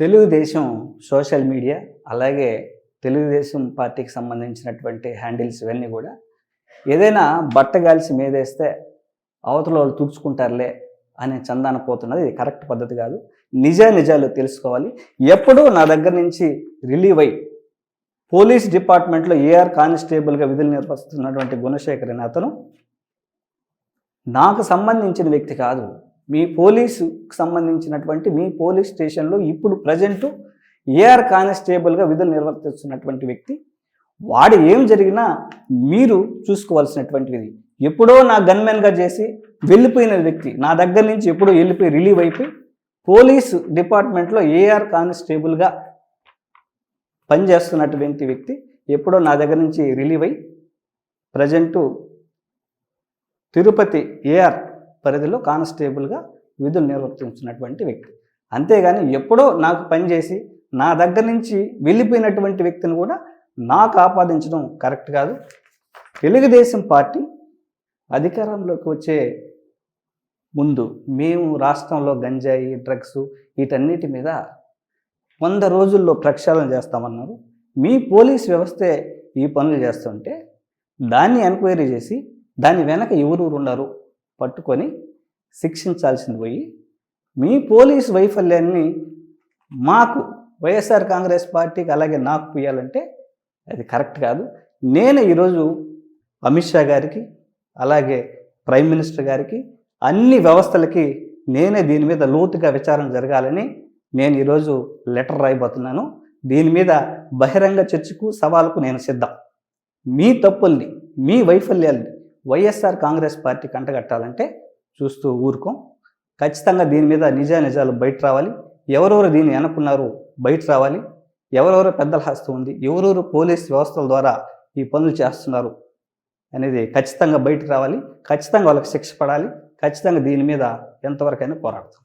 Telugu Desam social media అలాగే తెలుగుదేశం పార్టీకి సంబంధించినటువంటి హ్యాండిల్స్ ఇవన్నీ కూడా ఏదైనా బట్టగాల్సి మీదేస్తే అవతల వాళ్ళు తుడుచుకుంటారులే అనే చందాన పోతున్నది. ఇది కరెక్ట్ పద్ధతి కాదు. నిజాలు తెలుసుకోవాలి. ఎప్పుడూ నా దగ్గర నుంచి రిలీవ్ అయ్యి పోలీస్ డిపార్ట్మెంట్లో ఏఆర్ కానిస్టేబుల్గా విధులు నిర్వహిస్తున్నటువంటి గుణశేఖర్ అనే అతను నాకు సంబంధించిన వ్యక్తి కాదు. మీ పోలీసుకు సంబంధించినటువంటి మీ పోలీస్ స్టేషన్లో ఇప్పుడు ప్రజెంటు ఏఆర్ కానిస్టేబుల్గా విధులు నిర్వర్తిస్తున్నటువంటి వ్యక్తి. వాడు ఏం జరిగినా మీరు చూసుకోవాల్సినటువంటిది. ఎప్పుడో నా గన్మెన్గా చేసి వెళ్ళిపోయిన వ్యక్తి నా దగ్గర నుంచి ఎప్పుడో వెళ్ళిపోయి రిలీవ్ అయిపోయి పోలీసు డిపార్ట్మెంట్లో ఏఆర్ కానిస్టేబుల్గా పనిచేస్తున్నటువంటి వ్యక్తి ఎప్పుడో నా దగ్గర నుంచి రిలీవ్ అయ్యి ప్రజెంటు తిరుపతి ఏఆర్ పరిధిలో కానిస్టేబుల్గా విధులు నిర్వర్తించినటువంటి వ్యక్తి. అంతేగాని ఎప్పుడో నాకు పనిచేసి నా దగ్గర నుంచి వెళ్ళిపోయినటువంటి వ్యక్తిని కూడా నాకు ఆపాదించడం కరెక్ట్ కాదు. తెలుగుదేశం పార్టీ అధికారంలోకి వచ్చే ముందు మేము రాష్ట్రంలో గంజాయి, డ్రగ్స్ వీటన్నిటి మీద 100 రోజుల్లో ప్రక్షాళన చేస్తామన్నారు. మీ పోలీస్ వ్యవస్థే ఈ పనులు చేస్తుంటే దాన్ని ఎంక్వైరీ చేసి దాని వెనక ఎవరు ఉన్నారు పట్టుకొని శిక్షించాల్సింది పోయి మీ పోలీస్ వైఫల్యాన్ని మాకు వైఎస్ఆర్ కాంగ్రెస్ పార్టీకి అలాగే నాకు పోయాలంటే అది కరెక్ట్ కాదు. నేను ఈరోజు అమిత్ షా గారికి అలాగే ప్రైమ్ మినిస్టర్ గారికి అన్ని వ్యవస్థలకి నేనే దీని మీద లోతుగా విచారణ జరగాలని నేను ఈరోజు లెటర్ రాయబోతున్నాను. దీని మీద బహిరంగ చర్చకు సవాలుకు నేను సిద్ధం. మీ తప్పుల్ని మీ వైఫల్యాల్ని వైఎస్ఆర్ కాంగ్రెస్ పార్టీ కంటగట్టాలంటే చూస్తూ ఊరుకోం. ఖచ్చితంగా దీని మీద నిజాలు బయట రావాలి. ఎవరెవరు దీన్ని అనుకున్నారు బయట రావాలి. ఎవరెవరో పెద్దల హస్తం ఉంది, ఎవరెవరు పోలీస్ వ్యవస్థల ద్వారా ఈ పనులు చేస్తున్నారు అనేది ఖచ్చితంగా బయటకు రావాలి. ఖచ్చితంగా వాళ్ళకి శిక్ష పడాలి. ఖచ్చితంగా దీని మీద ఎంతవరకైనా పోరాడతాం.